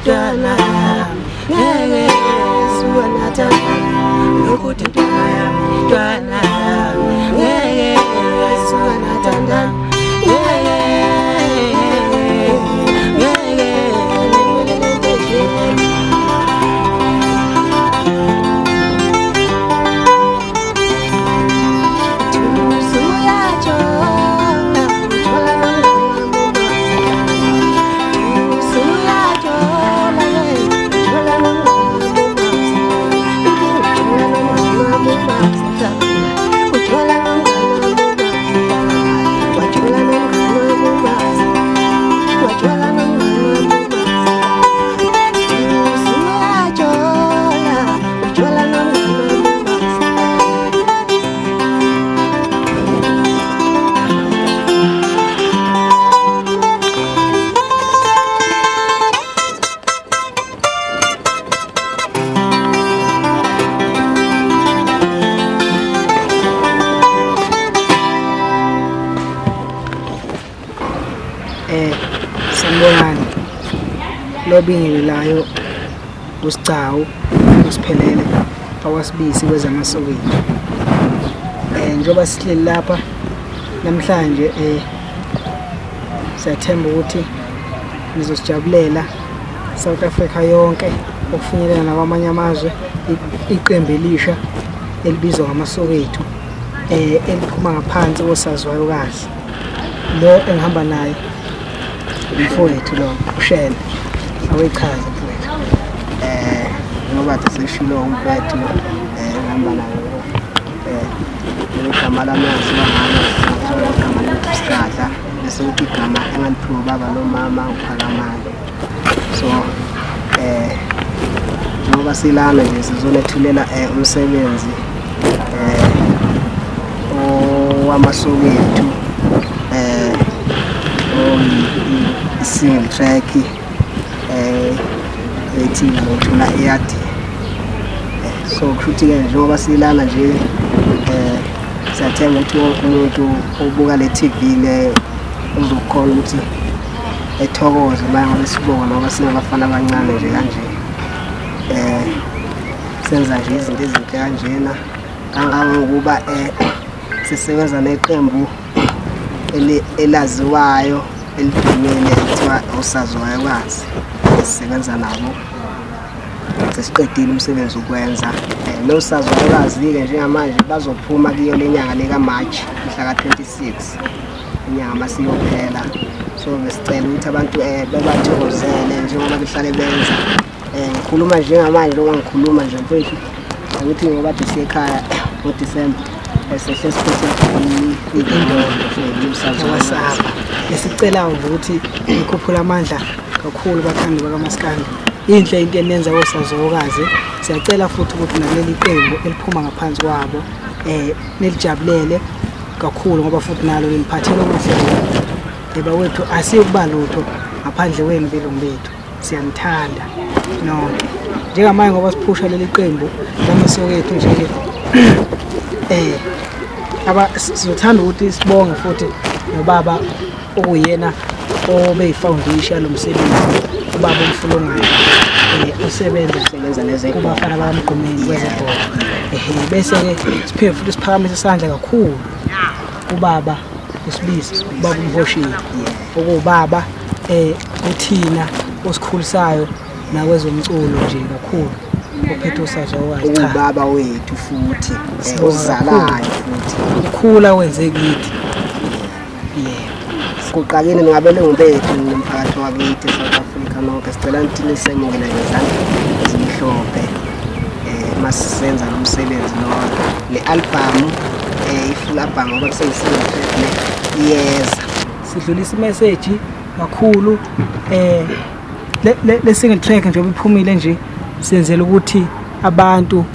ntwana yami ngeke suwanathanda lokuthi ntwana yami ngeke suwanathanda Sanibonani lobingelayo uSigcawu usiphelele awasibisi kwezamasokweni njoba sihleli lapha namhlanje siyathemba ukuthi nizosijabulela South Africa yonke ukufinyelela nakwamanye amazwe iqembu elisha elibizwa ngamasokethu eliphuma ngaphansi kosaziwayo kazi lo engihamba naye mfowethu lo ushele awechaza mfowethu ngoba sesishilo umpethu ngihamba naye igama lami ngizibangana igama lesikadla bese uthi igama engaliphiwa baba nomama uphakamani so ngoba silana nje sizolethulela umsebenzi owamasokethu single track ethi ngithula iyadi so kushuthi ke njengoba silana nje siyathemba ukuthi wonke umuntu obuka le TV le uzokhona ukuthi ethokoze manje sibonga ngoba singabafana abancane nje kanje senza nje izinto ezinhle kanjena kangangokuba sisebenza neqembu elaziwayo elidumile ekuthiwa usaziwayo kwazi sisebenza nabo sesiqedile umsebenzi ukwenza nosaziwayo kwazi ke njengamanje bazophuma kuyo lenyanga leka March mhla ka-26 inyanga masiyophela so besicela ukuthi abantu bebathokozele njengoba behlale benza ngikhuluma njengamanje lokho ngikhuluma nje mfethu ukuthi ngoba sisekhaya ngoDisemba sehle siphethe indondo usaziwayo esicela ukuthi ikhuphula amandla kakhulu bathandi bakaMaskandi inhle into enenza osazokazi siyacela futhi ukuthi naleli qembu eliphuma ngaphansi kwabo nelijabulele kakhulu ngoba futhi nalo liphathele okuhle bawethu asikuba lutho ngaphandle wenu belombethi siyanithanda nonke njengamanje ngoba siphusha leli qembu lamasokethu nje sizothanda ukuthi sibonge futhi nobaba okuyena obeyifoundation lomsebenzi ubaba uMfulongane usebenza nezebhokubafana bamgqumeni kwezebhola bese ke siphe futhi siphakamise isandla kakhulu ubaba usibisi ubaba uMhoshile okubaba uthina osikhulisayo nakwezomculo nje kakhulu ophethe usaziwayo cha ubaba wethu futhi ozalayo futhi ukhula wenze kithi kuqaleni ngabele ngibethu nomphakathi wakithi eSouth Africa nonke sicela nithini semukela ngezandla ezimhlophe masisenza lo msebenzi lo le album ifull album ngoba kuseyisile yeza sidlulisa imessage kakhulu le single track nje obiphumile nje senzela ukuthi abantu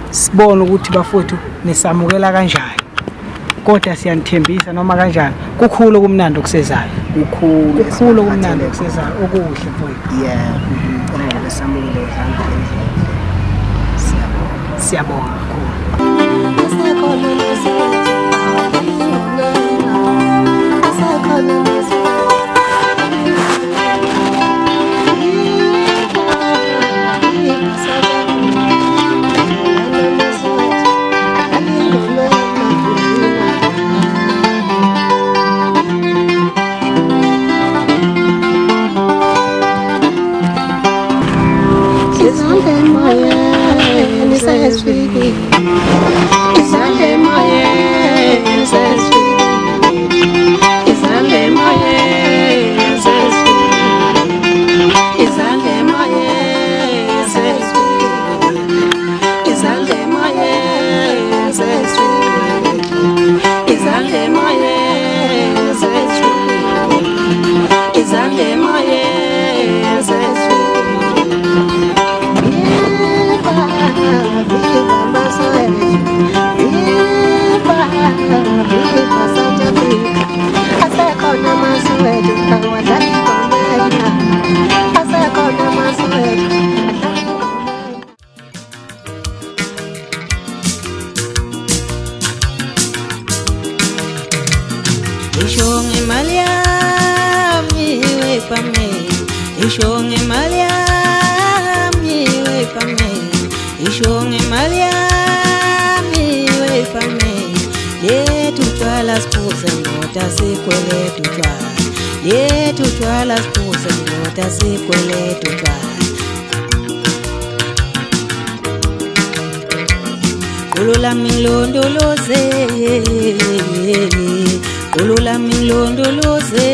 sibone ukuthi bafowethu nesamukela kanjani kodwa siyanithembisa noma kanjani kukhulu kumnandi okusezayo kukhulu kumnandi okusezayo okuhle mfowethu ngicela besamukele ngezandla siyabonga kakhulu Afrika, South Africa. Asekhona Maswede awadlala ingoma yena. Asekhona Maswede adlala ingoma yena. Ishonge imali yami wepha mina, ishonge imali yami wepha mina, ishonge imali yami wepha mina. Lethu utshwala siphuze ndoda sikweleta utshwala, lethu utshwala siphuze ndoda sikweleta utshwala. Kulula mingilondoloze, kulula mingilondoloze,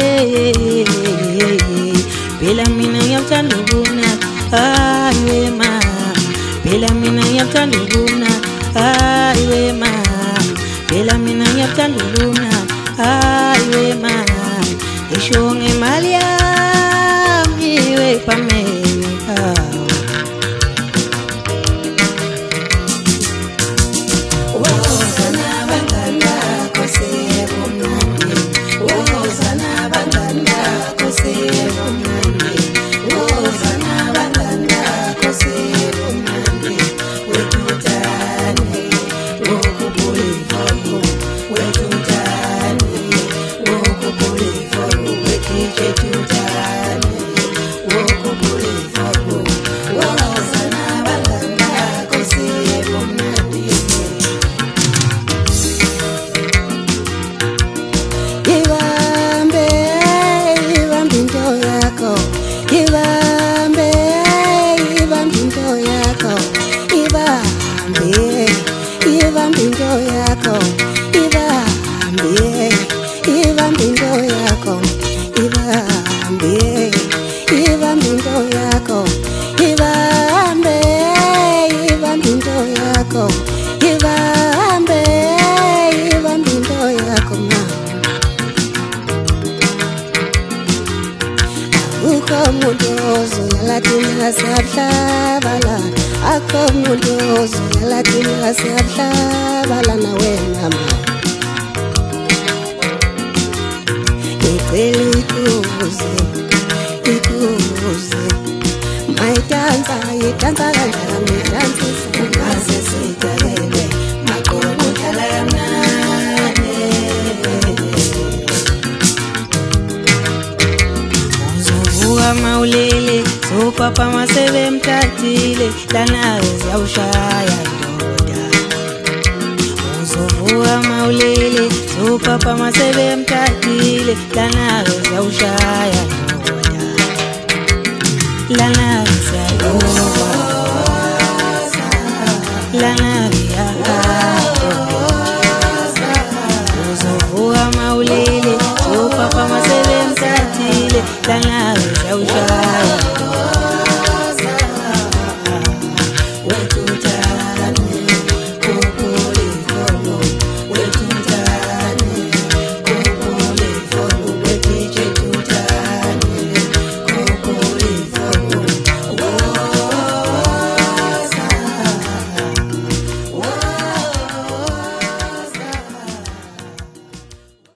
phela mina ngiyakuthanda ukunaka, hayi we mama, phela mina ngiyakuthanda ukunaka, hayi we mama, phela mina ngiyakuthanda ukunaka, hayi we mama. Ishonge imali yami wepha mina. Maulele so papa masebe mtatile lana ziyawushaya ndoda. Uzovua maulele so papa masebe mtatile lana ziyawushaya ndoda. Lana ziyawushaya, lana ziyawushaya.